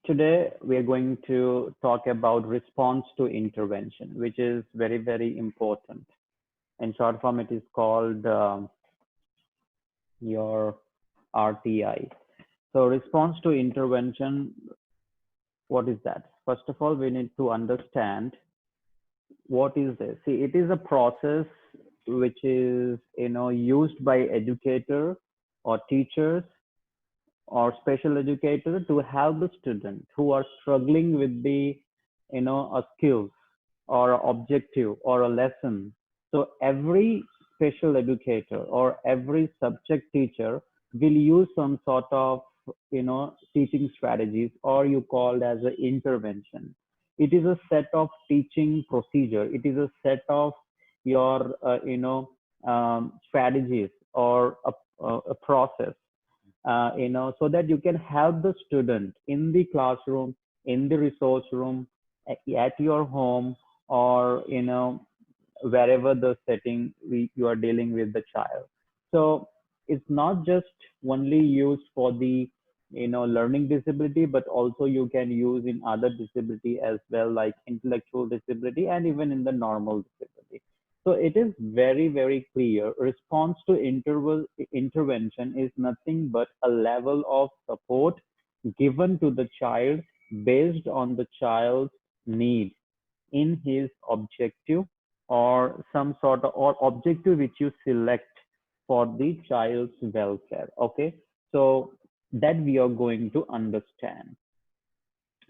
today we are going to talk about response to intervention, which is very, very important. In short form, it is called your RTI. So response to intervention, what is that? First of all, we need to understand what is this. See, it is a process which is, used by educator or teachers or special educator to help the student who are struggling with the a skills or a objective or a lesson. So every special educator or every subject teacher will use some sort of teaching strategies, or you called as an intervention. It is a set of teaching procedure. It is a set of your strategies or a process, so that you can help the student in the classroom, in the resource room, at your home, or wherever the setting you are dealing with the child. So it's not just only used for the learning disability, but also you can use in other disability as well, like intellectual disability and even in the normal disability. So it is very, very clear. Response to intervention is nothing but a level of support given to the child based on the child's need in his objective, or some sort of or objective which you select for the child's welfare. Okay, so that we are going to understand.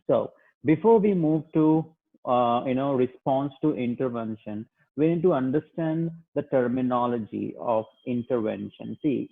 So before we move to response to intervention, we need to understand the terminology of intervention. See,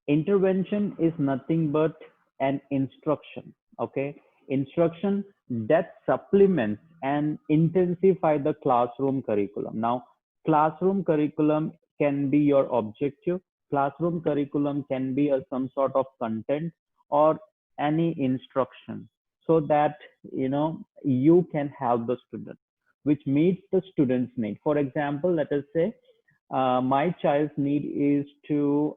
intervention is nothing but an instruction. Okay, instruction that supplements and intensify the classroom curriculum. Now, classroom curriculum can be your objective. Classroom curriculum can be some sort of content or any instruction, so that you can help the student, which meets the student's need. For example, let us say my child's need is to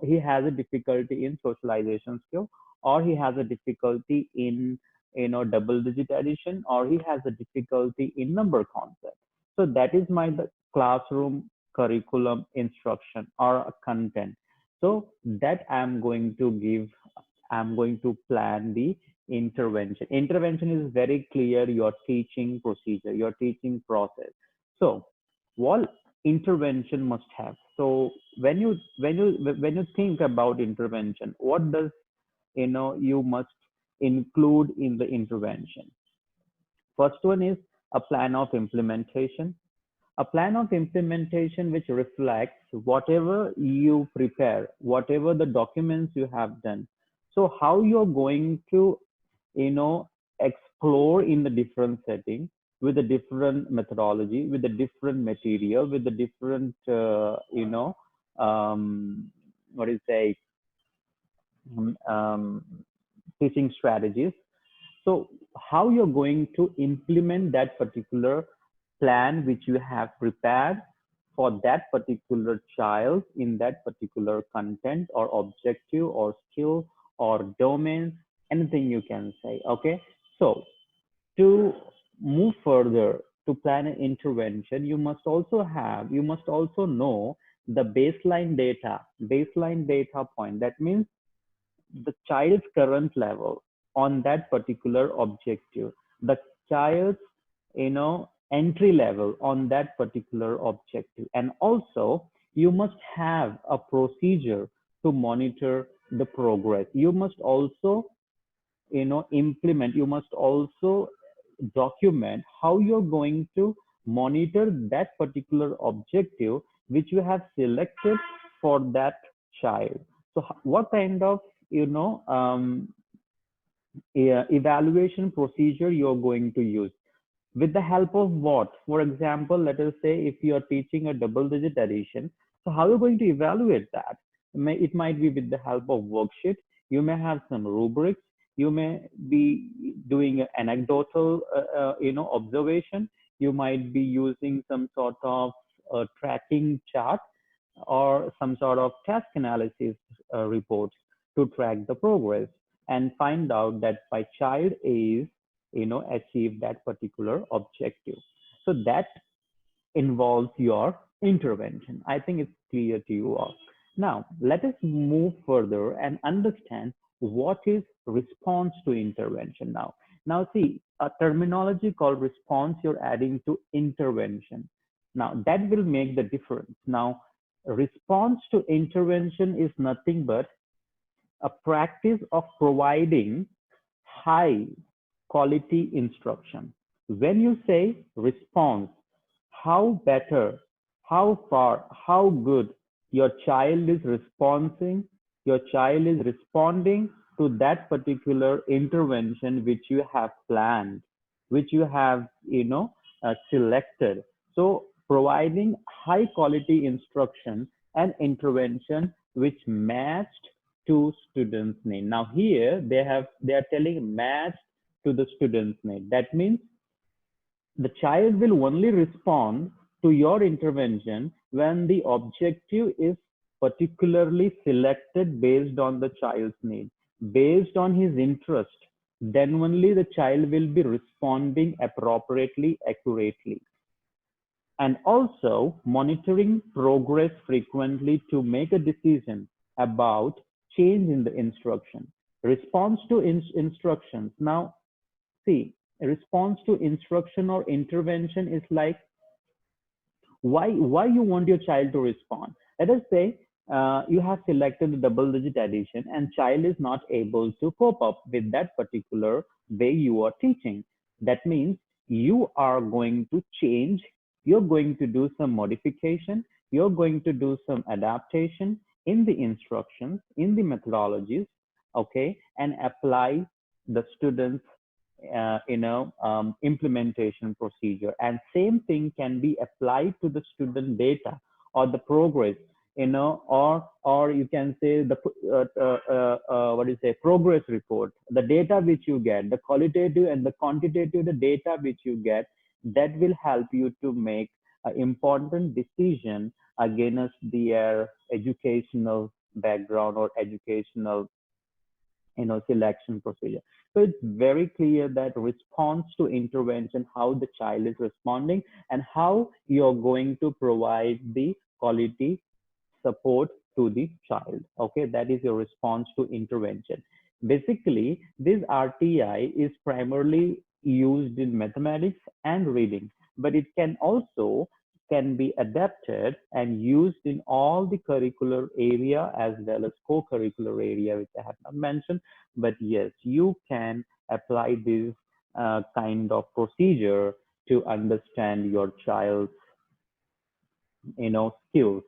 he has a difficulty in socialization skill, or he has a difficulty in double digit addition, or he has a difficulty in number concept. So that is my classroom curriculum instruction or a content. So that I'm going to give, I'm going to plan the intervention. Intervention is very clear, your teaching procedure, your teaching process. So what intervention must have? So when you think about intervention, what does you must include in the intervention? First one is a plan of implementation. A plan of implementation which reflects whatever you prepare, whatever the documents you have done. So how you're going to, explore in the different setting with a different methodology, with a different material, with a different, what do you say, um, teaching strategies. So how you're going to implement that particular plan which you have prepared for that particular child in that particular content or objective or skill or domain, anything you can say. Okay, so to move further to plan an intervention, you must also know the baseline data point. That means the child's current level on that particular objective, the child's entry level on that particular objective, and also you must have a procedure to monitor the progress. You must also implement, you must also document how you're going to monitor that particular objective which you have selected for that child. So what kind of evaluation procedure you're going to use? With the help of what? For example, let us say if you are teaching a double digit addition, so how are you going to evaluate that? It might be with the help of worksheet. You may have some rubrics. You may be doing an anecdotal observation. You might be using some sort of tracking chart or some sort of task analysis reports to track the progress. and find out that my child is, achieve that particular objective. So that involves your intervention. I think it's clear to you all. Now, let us move further and understand what is response to intervention now. Now, see, a terminology called response you're adding to intervention. Now, that will make the difference. Now, response to intervention is nothing but a practice of providing high quality instruction. When you say response, how better, how far, how good your child is responding to that particular intervention which you have planned, which you have, selected. So providing high quality instruction and intervention which matched to students' need. Now here they are telling matched to the student's need. That means the child will only respond to your intervention when the objective is particularly selected based on the child's need, based on his interest. Then only the child will be responding appropriately, accurately. And also monitoring progress frequently to make a decision about change in the instruction. Response to instructions. Now, see, a response to instruction or intervention is like why you want your child to respond. Let us say you have selected the double digit addition and child is not able to cope up with that particular way you are teaching. That means you are going to change, you're going to do some modification, you're going to do some adaptation in the instructions, in the methodologies, okay, and apply the students implementation procedure. And same thing can be applied to the student data or the progress, or you can say the what do you say, progress report, the data which you get, the qualitative and the quantitative, the data which you get, that will help you to make an important decision against their educational background or educational selection procedure. So it's very clear that response to intervention, how the child is responding and how you're going to provide the quality support to the child. Okay, that is your response to intervention. Basically, this RTI is primarily used in mathematics and reading, but it can be adapted and used in all the curricular area as well as co-curricular area, which I have not mentioned. But yes, you can apply this kind of procedure to understand your child's, skills,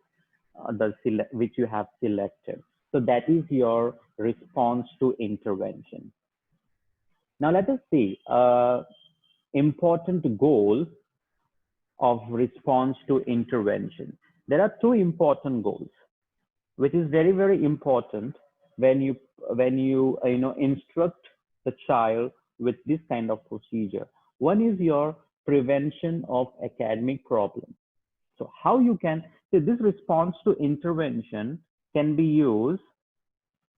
which you have selected. So that is your response to intervention. Now let us see important goals of response to intervention. There are two important goals, which is very, very important when you instruct the child with this kind of procedure. One is your prevention of academic problems. So how you can see this response to intervention can be used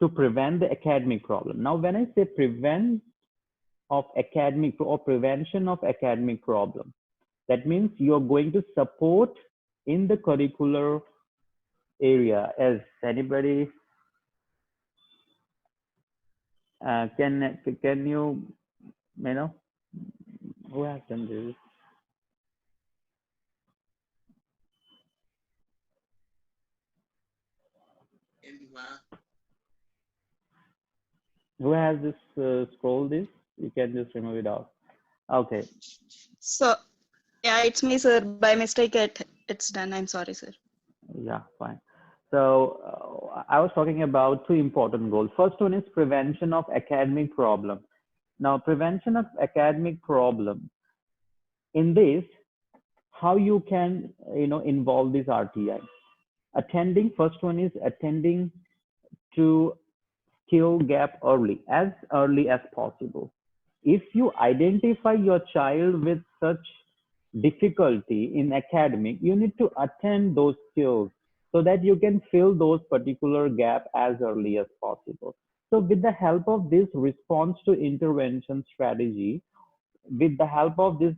to prevent the academic problem. Now, when I say prevent of academic or prevention of academic problem, that means you're going to support in the curricular area. As anybody can who has done this? Who has this scroll this? You can just remove it out. Okay. So yeah, it's me, sir. By mistake, it's done. I'm sorry, sir. Yeah, fine. So I was talking about two important goals. First one is prevention of academic problem. Now, prevention of academic problem. In this, how you can involve this RTI. First one is attending to skill gap as early as possible. If you identify your child with such difficulty in academic, you need to attend those skills so that you can fill those particular gap as early as possible. So with the help of this response to intervention strategy, with the help of this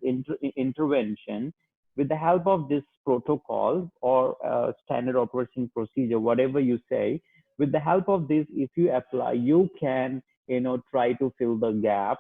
intervention, with the help of this protocol or standard operating procedure, whatever you say, with the help of this, if you apply, you can, try to fill the gap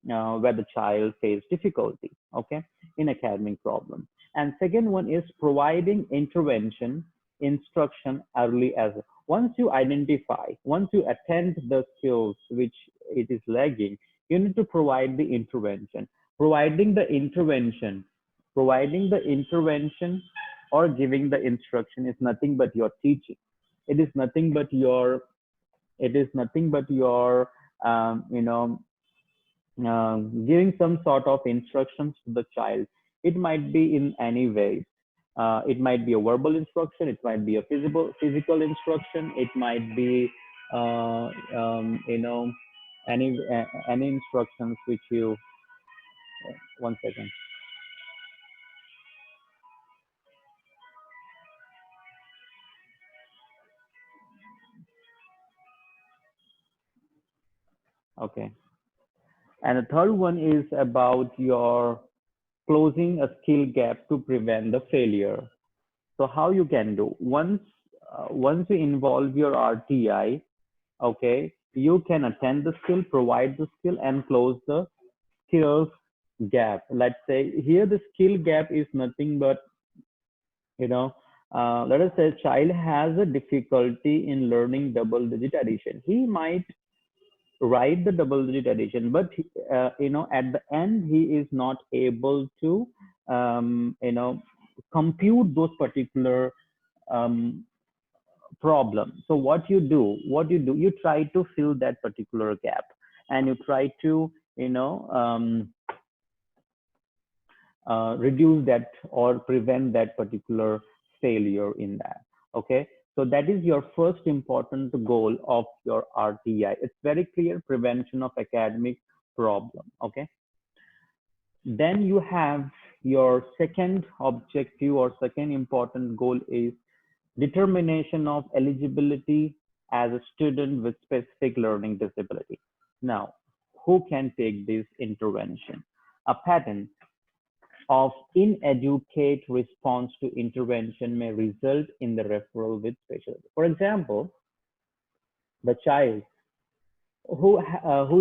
where the child face difficulty, okay, in academic problem. And second one is providing intervention instruction early as once you identify, once you attend the skills which it is lagging, you need to provide the intervention. Providing the intervention, providing the intervention or giving the instruction is nothing but your teaching. It is nothing but your, it is nothing but your, um, you know, giving some sort of instructions to the child. It might be in any way. It might be a verbal instruction. It might be a physical instruction. It might be, uh, you know, any instructions which you. One second. Okay. And the third one is about your closing a skill gap to prevent the failure. So how you can do once you involve your RTI, okay, you can attend the skill, provide the skill, and close the skills gap. Let's say here the skill gap is nothing but, you know, let us say a child has a difficulty in learning double digit addition. He might write the double digit addition, but at the end he is not able to compute those particular um, problem. So what you do, you try to fill that particular gap, and you try to reduce that or prevent that particular failure in that. Okay, so that is your first important goal of your RTI. It's very clear: prevention of academic problem. Okay, then you have your second objective or second important goal is determination of eligibility as a student with specific learning disability. Now, who can take this intervention? A pattern of inadequate response to intervention may result in the referral with special. For example, the child who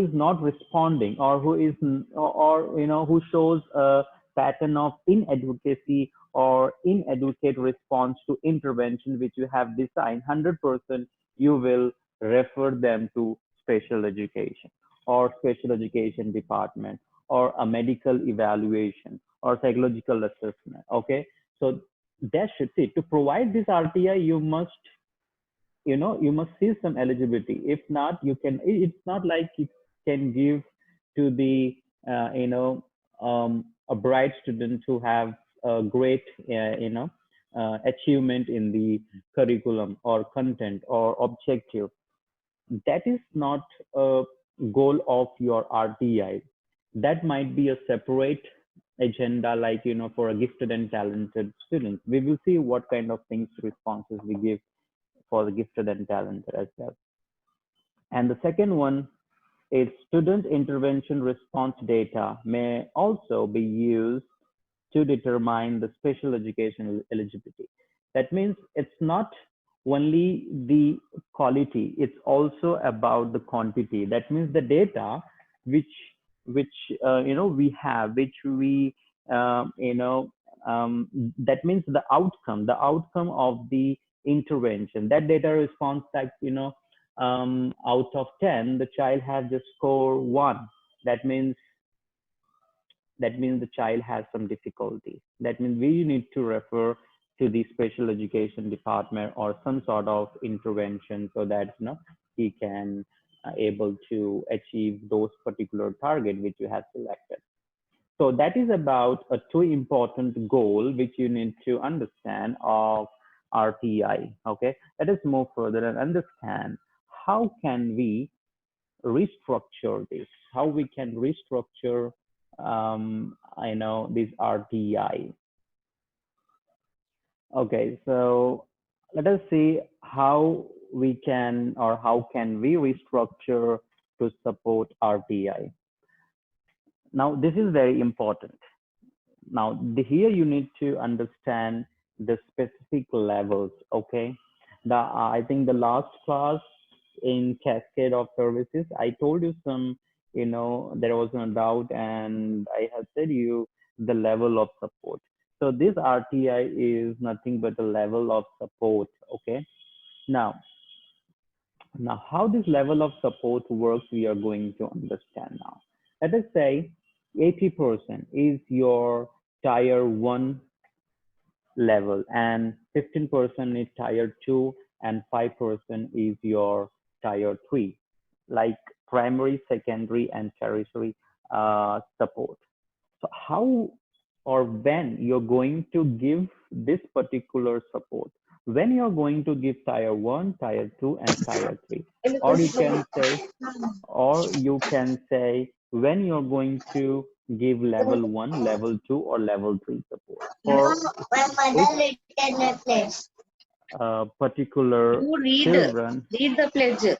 is not responding, or who is, or who shows a pattern of inadequacy or inadequate response to intervention which you have designed, 100% you will refer them to special education or special education department or a medical evaluation or psychological assessment. Okay, so that should see, to provide this RTI you must, you must see some eligibility. If not, you can, it's not like you can give to the a bright student who have a great achievement in the curriculum or content or objective. That is not a goal of your RTI. That might be a separate agenda, like for a gifted and talented student. We will see what kind of things, responses we give for the gifted and talented as well. And the second one is student intervention response data may also be used to determine the special education eligibility. That means it's not only the quality, it's also about the quantity. That means the data which which we have, which we that means the outcome of the intervention. That data response, like out of 10, the child has just score 1. That means the child has some difficulty. That means we need to refer to the special education department or some sort of intervention, so that he can able to achieve those particular target which you have selected. So that is about a two important goal which you need to understand of RTI. Okay, let us move further and understand how can we restructure this, how we can restructure this RTI. Okay, so let us see how we can, or how can we restructure to support RTI? Now, this is very important. Now, here you need to understand the specific levels, okay? I think the last class in Cascade of Services, I told you some, there was no doubt, and I have said you the level of support. So this RTI is nothing but a level of support, okay? Now, how this level of support works, we are going to understand now. Let us say 80% is your tier 1 level, and 15% is tier 2, and 5% is your tier 3, like primary, secondary, and tertiary support. So how or when you're going to give this particular support? When you're going to give tier 1, tier 2, and tier 3, or you can say when you're going to give level 1, level 2, or level 3 support for particular children. Read the pledge.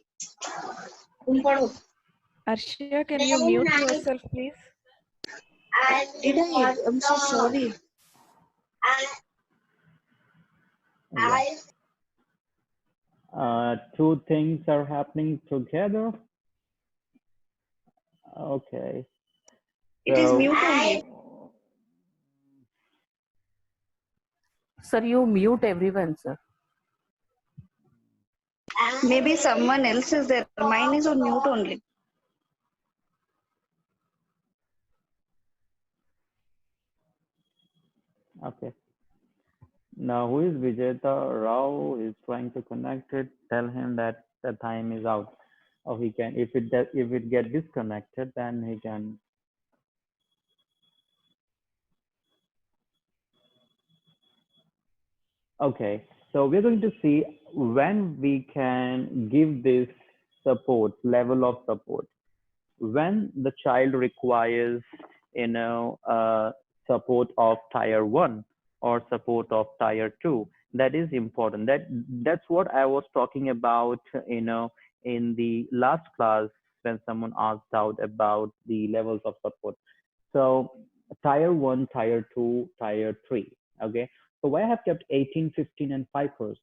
Arshia, can you mute yourself, please? I'm so sorry. Two things are happening together. Okay. It is mute only. Sir, you mute everyone, sir. Maybe someone else is there. Mine is on mute only. Okay. Now, who is Vijeta Rao is trying to connect it? Tell him that the time is out. Or he can, if it get disconnected, then he can. Okay. So we're going to see when we can give this support, level of support. When the child requires, support of tier 1 or support of tier 2, that is important. That's what I was talking about, in the last class when someone asked out about the levels of support. So tier 1, tier 2, tier 3. Okay. So why I have kept 18, 15, and 5%?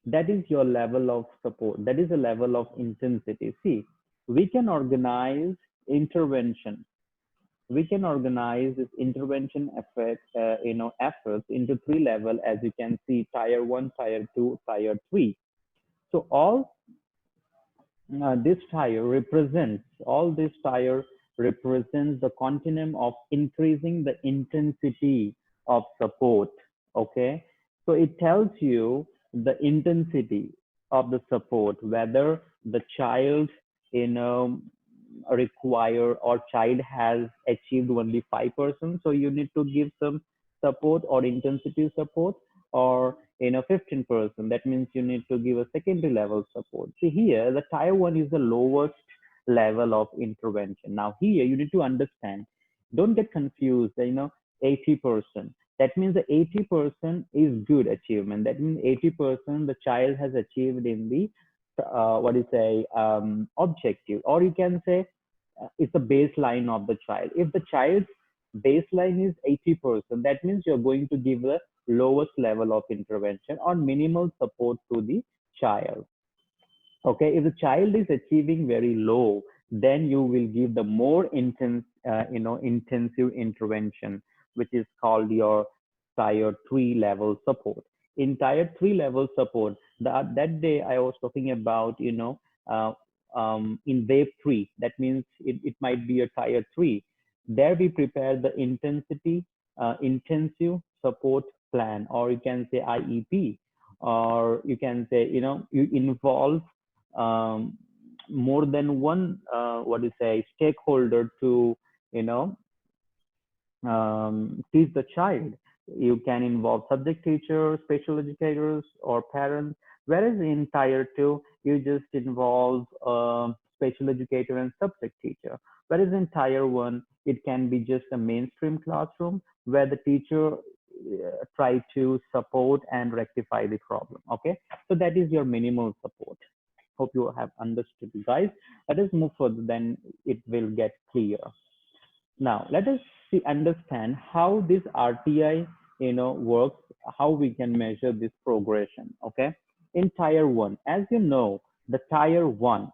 That is your level of support. That is a level of intensity. See, we can organize intervention. We can organize this intervention efforts into 3 levels, as you can see: tier 1, tier 2, tier 3. So all this tier represents the continuum of increasing the intensity of support. Okay, so it tells you the intensity of the support, whether the child require or child has achieved only 5%, so you need to give some support or intensity support, or 15%, that means you need to give a secondary level support. See, here the tier 1 is the lowest level of intervention. Now here you need to understand, don't get confused, 80%, that means the 80% is good achievement. That means 80% the child has achieved in the objective, or you can say it's the baseline of the child. If the child's baseline is 80%, that means you're going to give the lowest level of intervention or minimal support to the child. Okay, if the child is achieving very low, then you will give the more intensive intervention, which is called your tier 3 level support. In tier 3 level support, that day I was talking about, in wave 3, that means it might be a tier 3. There we prepare the intensive support plan, or you can say IEP, or you can say, you involve more than one stakeholder to teach the child. You can involve subject teachers, special educators, or parents, whereas in tier 2 you just involve special educator and subject teacher, whereas in tier 1 it can be just a mainstream classroom where the teacher try to support and rectify the problem. Okay, so that is your minimal support. Hope you have understood, guys. Let us move further, then it will get clear. Now let us understand how this RTI works, how we can measure this progression. Okay, in tier 1, as you know, the tier 1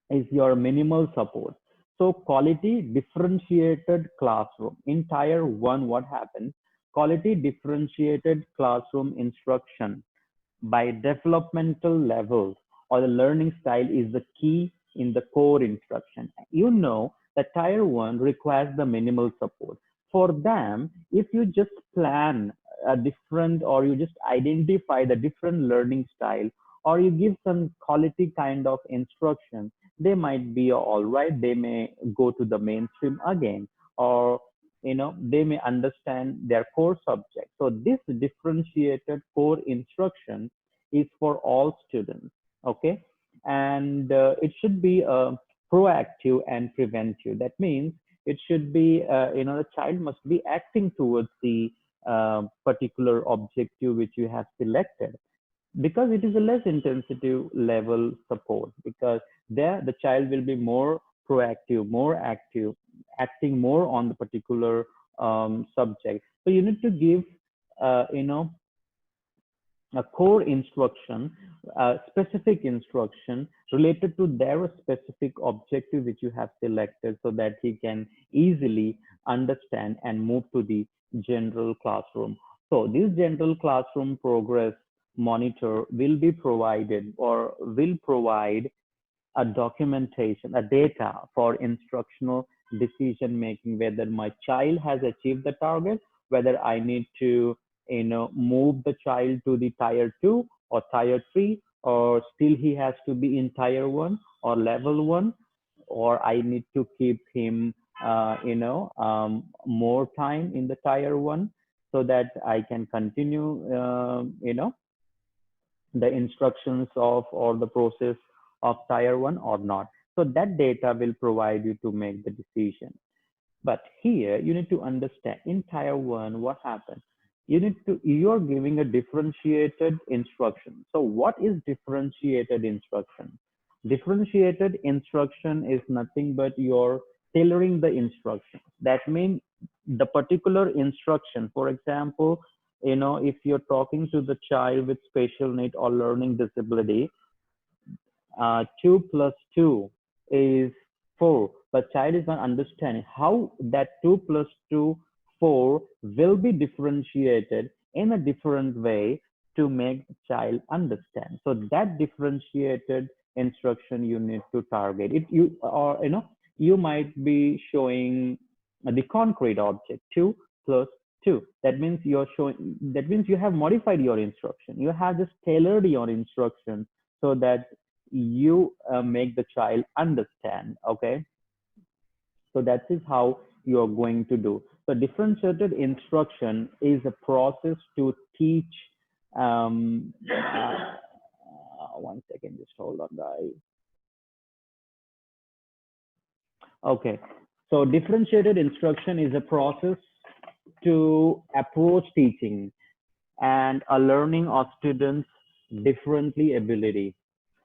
is your minimal support. So quality differentiated classroom. In tier 1, what happens? Quality differentiated classroom instruction by developmental levels or the learning style is the key in the core instruction. You know that tier 1 requires the minimal support. For them, if you just plan a different, or you just identify the different learning style, or you give some quality kind of instruction, they might be all right. They may go to the mainstream again, or they may understand their core subject. So this differentiated core instruction is for all students. Okay, and it should be proactive and preventive. That means it should be the child must be acting towards the particular objective which you have selected, because it is a less intensity level support, because there the child will be more proactive, more active, acting more on the particular subject. So you need to give a core instruction, specific instruction related to their specific objective which you have selected, so that he can easily understand and move to the general classroom. So this general classroom progress monitor will be provided, or will provide a documentation, a data for instructional decision making, whether my child has achieved the target, whether I need to move the child to the tier 2 or tier 3, or still he has to be in tier 1 or level 1, or I need to keep him more time in the tier 1, so that I can continue the instructions of, or the process of tier 1 or not. So that data will provide you to make the decision. But here you need to understand, in tier 1 what happens. You're giving a differentiated instruction. So what is differentiated instruction? Differentiated instruction is nothing but you're tailoring the instruction. That means the particular instruction, for example, if you're talking to the child with special need or learning disability, 2 plus 2 is 4, but child is not understanding how that 2 plus 2, 4 will be differentiated in a different way to make the child understand. So that differentiated instruction you need to target it. You might be showing the concrete object 2 plus 2. That means you have modified your instruction. You have just tailored your instruction so that you make the child understand. Okay, so that is how you are going to do. So differentiated instruction is a process to teach. One second, just hold on, guys. Okay, so differentiated instruction is a process to approach teaching and a learning of students differently ability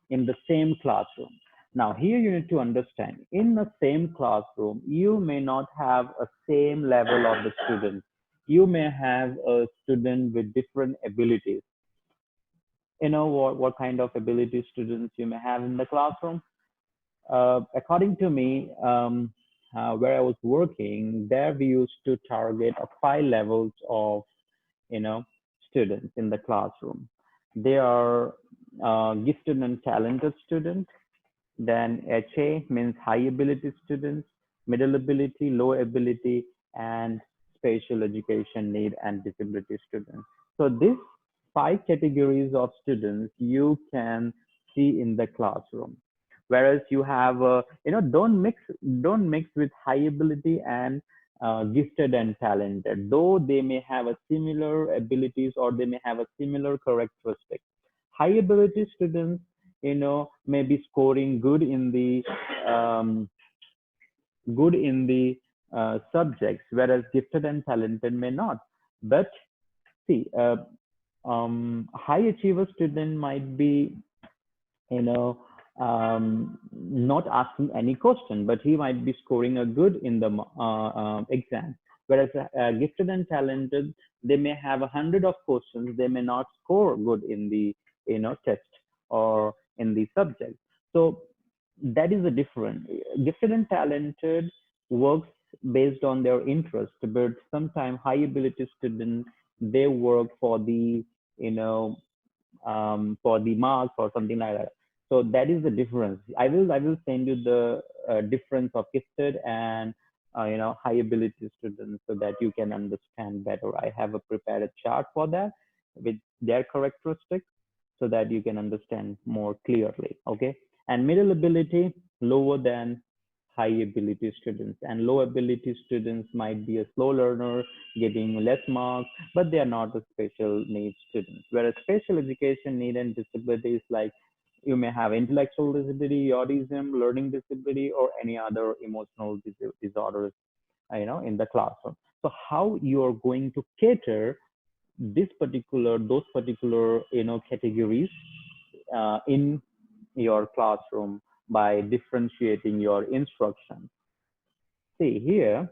in the same classroom. Now here you need to understand, in the same classroom, you may not have a same level of the students. You may have a student with different abilities. What kind of ability students you may have in the classroom? According to me, where I was working, there we used to target 5 levels of students in the classroom. They are gifted and talented students. Then HA means high ability students, middle ability, low ability, and special education need and disability students. So these 5 categories of students you can see in the classroom. Whereas you have, don't mix with high ability and gifted and talented, though they may have a similar abilities or they may have a similar characteristics. High ability students, may be scoring good in the subjects, whereas gifted and talented may not. But see, high achiever student might be, you know, not asking any question, but he might be scoring a good in the exam. Whereas gifted and talented, they may have 100 of questions, they may not score good in the, test or in the subject. So that is the difference. Gifted and talented works based on their interest, but sometimes high ability students, they work for the, you know for the marks or something like that. So that is the difference. I will send you the difference of gifted and high ability students so that you can understand better. I have a prepared chart for that with their characteristics so that you can understand more clearly. Okay. And middle ability lower than high ability students, and low ability students might be a slow learner getting less marks, but they are not a special needs students. Whereas special education need and disabilities, like you may have intellectual disability, autism, learning disability, or any other emotional disorders, in the classroom. So how you are going to cater those particular, categories in your classroom by differentiating your instruction. See here,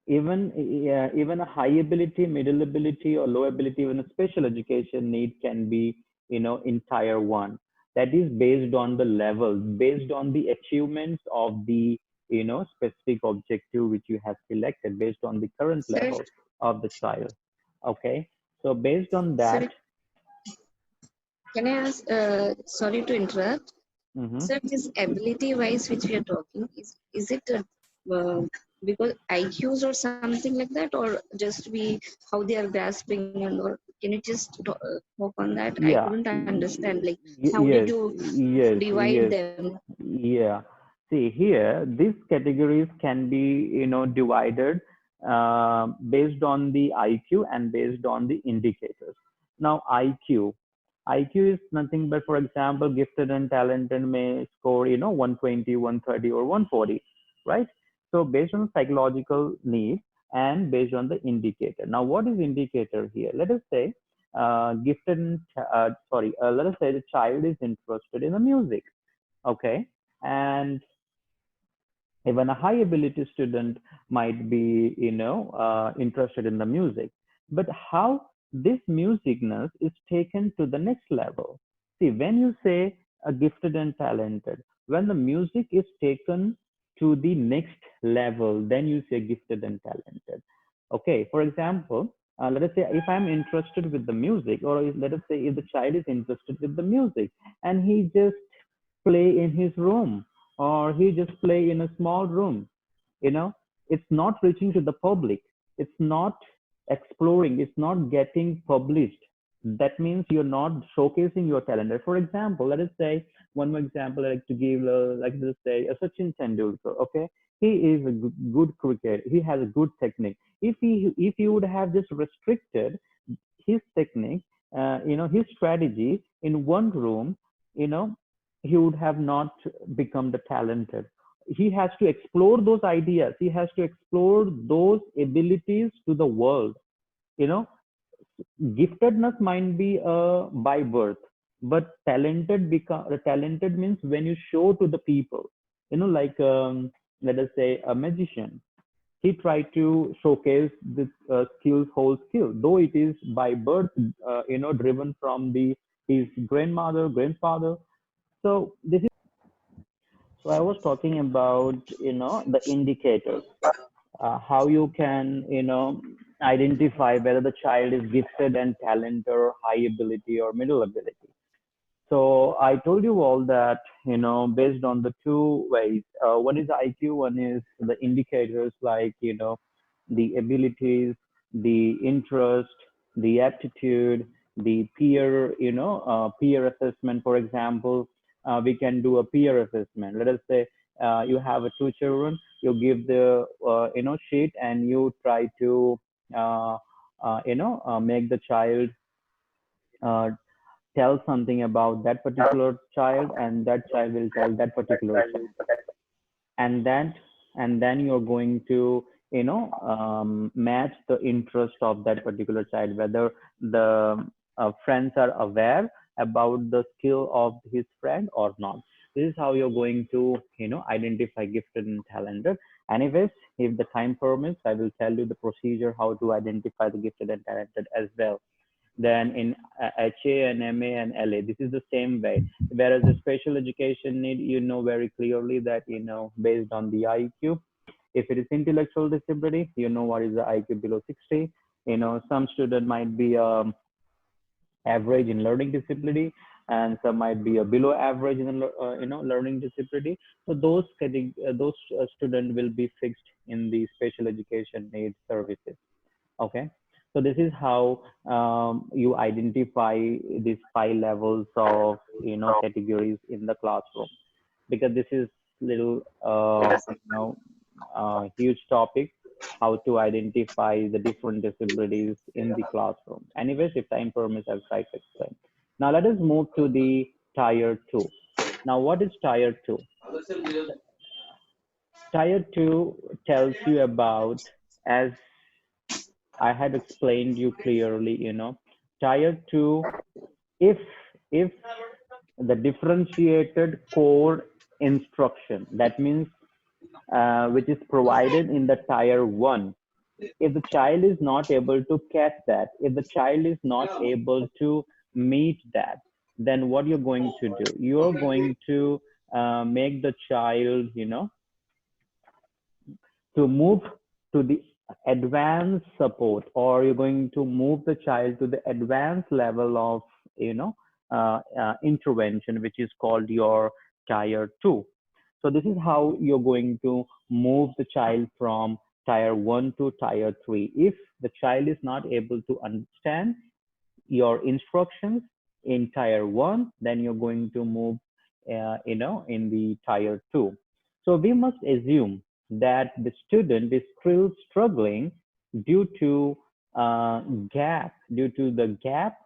even a high ability, middle ability, or low ability, even a special education need can be, entire one. That is based on the level, based on the achievements of the, specific objective which you have selected, based on the current Sir, level of the child. Okay, so based on sir, that. can I ask, sorry to interrupt. Mhm. Sir, this ability wise which we are talking, is it because IQs or something like that, or just how they are grasping, and or can you just talk on that? I Yeah. couldn't understand. Like, how did Yes. you Yes. divide Yes. them? Yeah. See here, these categories can be, divided based on the IQ and based on the indicators. Now, IQ is nothing but, for example, gifted and talented may score, 120, 130, or 140, right? So based on psychological needs and based on the indicator. Now, what is indicator here? Let us say, let us say the child is interested in the music, okay, and even a high ability student might be, interested in the music. But how this musicness is taken to the next level? See, when you say a gifted and talented, when the music is taken to the next level, then you say gifted and talented. Okay, for example, let us say if I'm interested with the music, or let us say if the child is interested with the music and he just play in his room, or he just play in a small room, you know it's not reaching to the public, it's not exploring, it's not getting published. That means you're not showcasing your talent. For example, let us say, one more example I like to give, like let's say a Sachin Tendulkar. Okay, he is a good cricket, he has a good technique. If he would have just restricted his technique, his strategy in one room, you know, he would have not become the talented. He has to explore those ideas. He has to explore those abilities to the world. You know, giftedness might be by birth, but talented means when you show to the people. Like let us say a magician, he tried to showcase this skills, whole skill, though it is by birth, driven from the his grandmother, grandfather. So this is, so I was talking about, the indicators, how you can, identify whether the child is gifted and talented, or high ability or middle ability. So I told you all that, based on the two ways. One is IQ, one is the indicators, like, the abilities, the interest, the aptitude, the peer, peer assessment. For example, we can do a peer assessment. Let us say you have two children, you give the, sheet, and you try to, make the child uh, tell something about that particular child, and that child will tell that particular child. And then you're going to, match the interest of that particular child, whether the friends are aware about the skill of his friend or not. This is how you're going to identify gifted and talented. Anyways, if the time permits, I will tell you the procedure how to identify the gifted and talented as well. Then in HA and MA and LA, this is the same way. Whereas the special education need, very clearly that, based on the IQ. If it is intellectual disability, what is the IQ below 60. Some student might be average in learning disability, and some might be a below average in learning disability. So those students will be fixed in the special education needs services. Okay, so this is how you identify these 5 levels of categories in the classroom, because this is little huge topic, how to identify the different disabilities in the classroom. Anyways, if time permits, I'll try to explain. Now let us move to the tier 2. Now what is tier 2? Tier 2 tells you about, as I had explained you clearly, tier 2, if if the differentiated core instruction, that means which is provided in the tier 1, if the child is not able to catch that, if the child is not able to meet that, then what you're going to do, you're going to make the child to move to the advanced support, or you're going to move the child to the advanced level of intervention, which is called your tier 2. So this is how you're going to move the child from tier 1 to tier 3. If the child is not able to understand your instructions in tier 1, then you're going to move in the tier 2. So we must assume that the student is still struggling due to the gap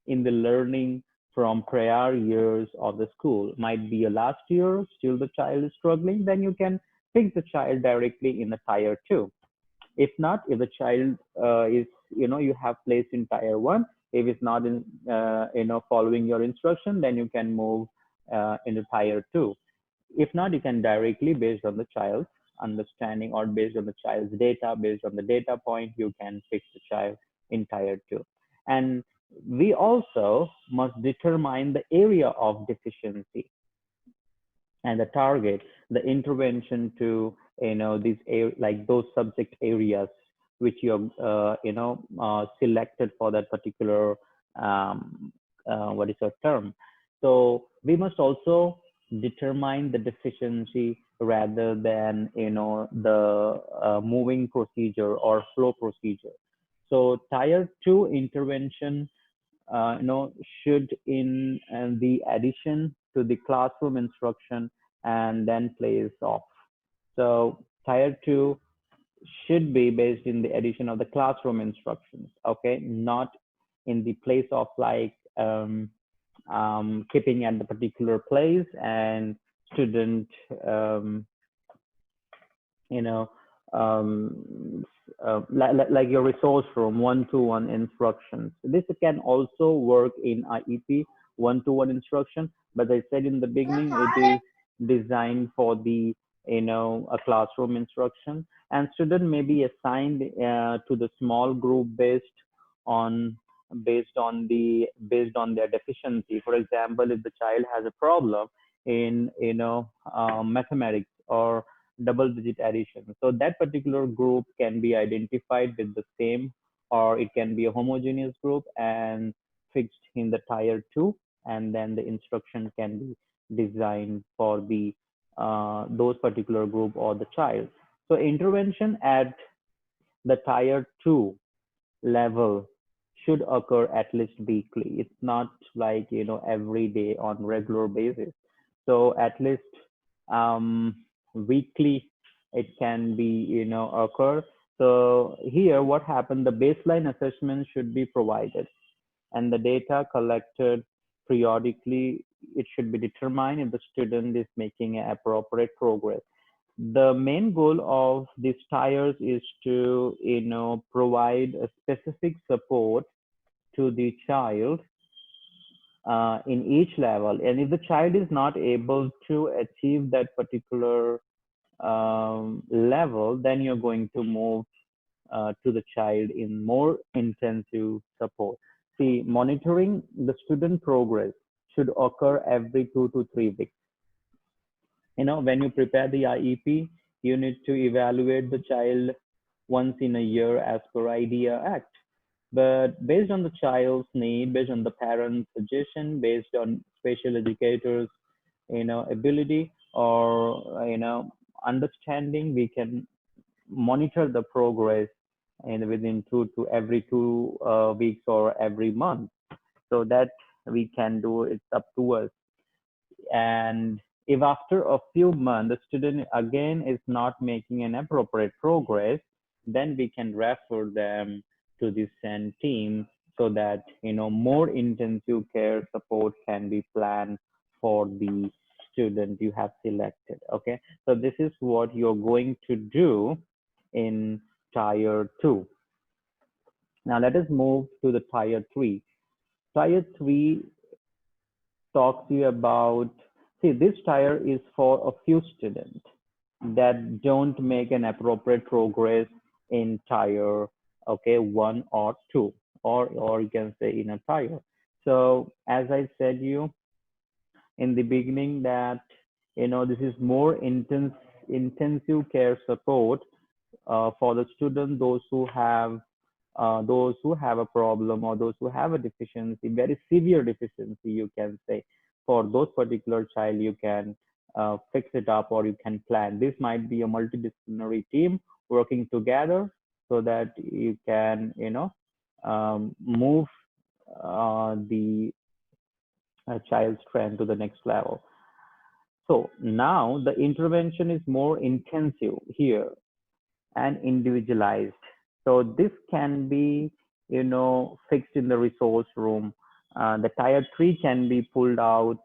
in the learning from prior years of the school. Might be a last year, still the child is struggling, then you can fix the child directly in the tier 2. If not, if the child is, you have placed in tier 1, if it's not in, following your instruction, then you can move into tier 2. If not, you can directly, based on the child's understanding or based on the child's data, based on the data point, you can fix the child in tier 2. And we also must determine the area of deficiency and the target, the intervention to these like those subject areas which you selected for that particular what is your term. So we must also determine the deficiency rather than the moving procedure or flow procedure. So tier 2 intervention should in the addition to the classroom instruction and then plays off. So tier 2 should be based in the addition of the classroom instructions, okay, not in the place of like keeping at the particular place and student you know like your resource room one-to-one instructions. This can also work in IEP one-to-one instruction, but I said in the beginning it is designed for the a classroom instruction, and student may be assigned to the small group on based on their deficiency. For example, if the child has a problem in mathematics or double digit addition, so that particular group can be identified with the same, or it can be a homogeneous group and fixed in the tier 2, and then the instruction can be designed for the those particular group or the child. So intervention at the tier 2 level should occur at least weekly. It's not like every day on regular basis. So at least weekly it can be occur. So here what happened, the baseline assessment should be provided, and the data collected periodically, it should be determined if the student is making appropriate progress. the main goal of these tires is to, provide a specific support to the child in each level. And if the child is not able to achieve that particular level, then you're going to move to the child in more intensive support. See, monitoring the student progress should occur every 2 to 3 weeks. When you prepare the IEP, you need to evaluate the child once in a year as per IDEA Act. But based on the child's need, based on the parent's suggestion, based on special educators, ability or understanding, we can monitor the progress and within every 2 weeks or every month. So that we can do, it's up to us. And if after a few months the student again is not making an appropriate progress, then we can refer them to the SEND team so that more intensive care support can be planned for the student you have selected. Okay, so this is what you're going to do in tier 2. Now let us move to the tier 3. Tier 3 talks to you about, see, this tier is for a few students that don't make an appropriate progress in tier, okay, 1 or 2, or you can say in a tier. So as I said you in the beginning that this is more intensive care support for the student, those who have a problem, or those who have a deficiency, very severe deficiency, you can say. For those particular child, you can fix it up, or you can plan. This might be a multidisciplinary team working together so that you can, move the child's strength to the next level. So now the intervention is more intensive here and individualized. So this can be, fixed in the resource room. The tier 3 can be pulled out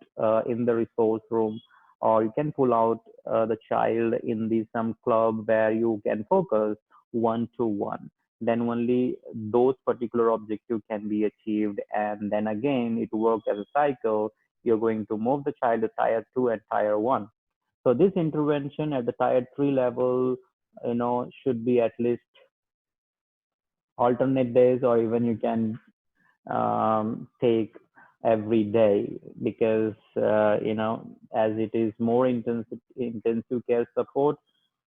in the resource room, or you can pull out the child in some club where you can focus one-to-one. Then only those particular objectives can be achieved. And then again, it works as a cycle. You're going to move the child to tier 2 and tier 1. So this intervention at the tier 3 level, should be at least alternate days, or even you can take every day, because as it is more intensive care support,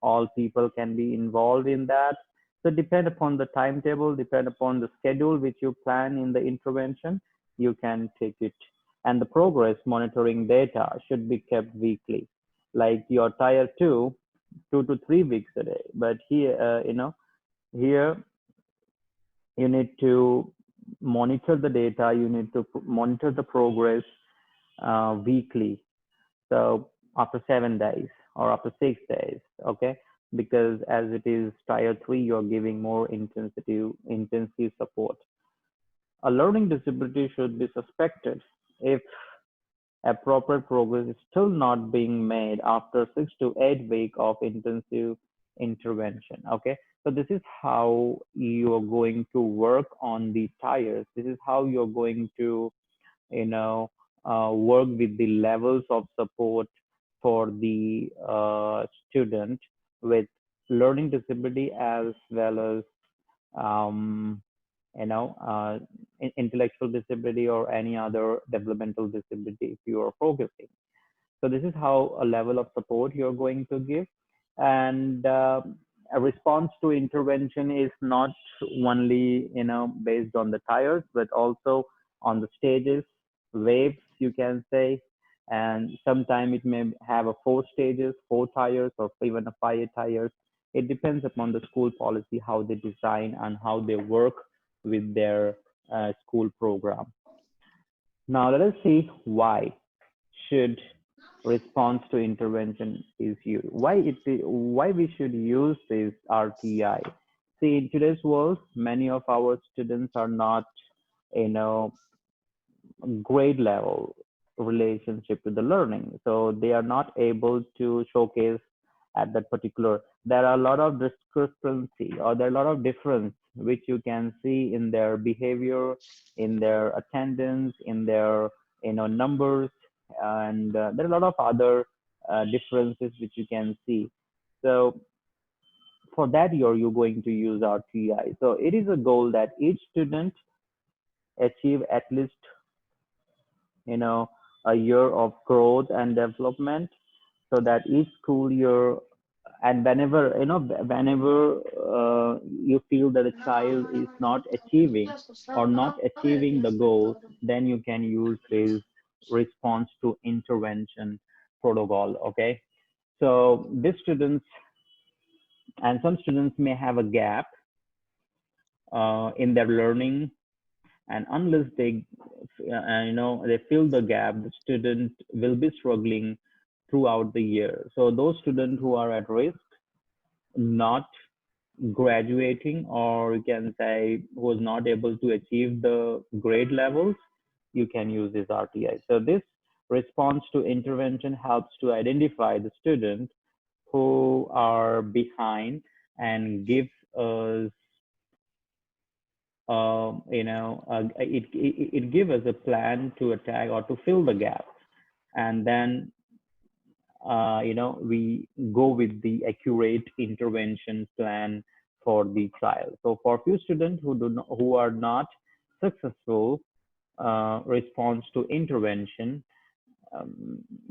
all people can be involved in that. So depend upon the timetable, depend upon the schedule which you plan in the intervention, you can take it. And the progress monitoring data should be kept weekly. Like your tier 2, 2 to 3 weeks a day. But here, here you need to monitor the data, you need to monitor the progress weekly. So after 7 days or after 6 days, okay? Because as it is tier 3, you're giving more intensive support. A learning disability should be suspected if appropriate progress is still not being made after 6 to 8 weeks of intensive intervention. Okay, so this is how you're going to work on the tires. This is how you're going to work with the levels of support for the student with learning disability, as well as um, intellectual disability or any other developmental disability if you are focusing. So this is how a level of support you're going to give. And a response to intervention is not only based on the tires, but also on the stages, waves, you can say. And sometimes it may have a 4 stages, 4 tires, or even a 5 tires. It depends upon the school policy, how they design and how they work with their school program. Now let us see why should response to intervention is used. Why we should use this RTI? See, in today's world, many of our students are not, grade level relationship with the learning, so they are not able to showcase at that particular, there are a lot of discrepancy, or there are a lot of difference which you can see in their behavior, in their attendance, in their numbers, and there are a lot of other differences which you can see. So for that year, you're going to use RTI. So it is a goal that each student achieve at least you know a year of growth and development, so that each school year, and whenever you feel that a child is not achieving or not achieving the goal, then you can use this response to intervention protocol. Okay, so these students, and some students may have a gap in their learning, and unless they they fill the gap, the student will be struggling throughout the year. So those students who are at risk not graduating, or you can say who was not able to achieve the grade levels, you can use this RTI. So this response to intervention helps to identify the students who are behind, and gives us it gives us a plan to attack or to fill the gap, and then we go with the accurate intervention plan for the child. So for few students who are not successful response to intervention,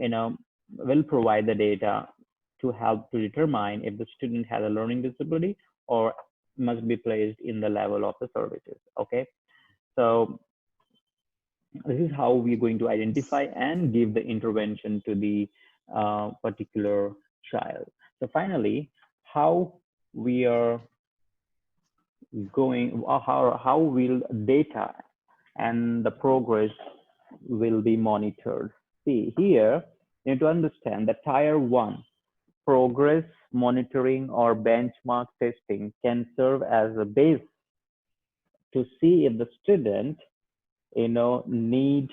will provide the data to help to determine if the student has a learning disability or must be placed in the level of the services. Okay, so this is how we're going to identify and give the intervention to the particular child. So finally, how we are going, how will data and the progress will be monitored. See here, you need to understand that tier 1 progress monitoring or benchmark testing can serve as a base to see if the student need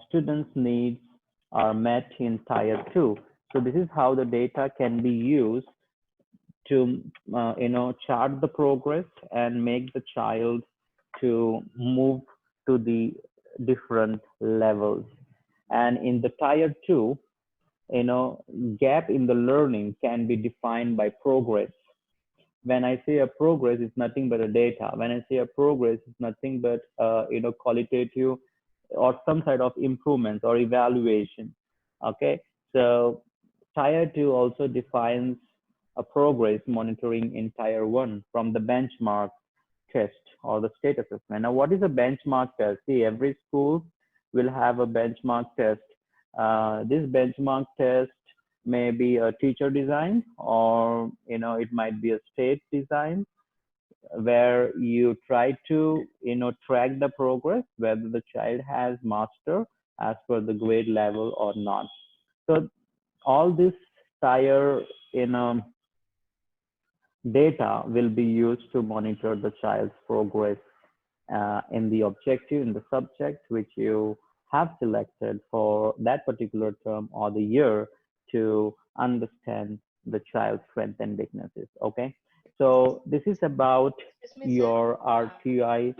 students needs are met in tier 2. So this is how the data can be used to chart the progress and make the child to move to the different levels. And in the tier 2, gap in the learning can be defined by progress. When I say a progress, it's nothing but a data. When I say a progress, it's nothing but qualitative or some sort of improvements or evaluation. Okay, so tier 2 also defines a progress monitoring in tier 1 from the benchmark test or the state assessment. Now, what is a benchmark test? See, every school will have a benchmark test. This benchmark test may be a teacher design, or it might be a state design, where you try to track the progress, whether the child has mastered as per the grade level or not. So all this tier data will be used to monitor the child's progress in the objective, in the subject which you have selected for that particular term or the year, to understand the child's strengths and weaknesses. Okay, so this is about your RTI.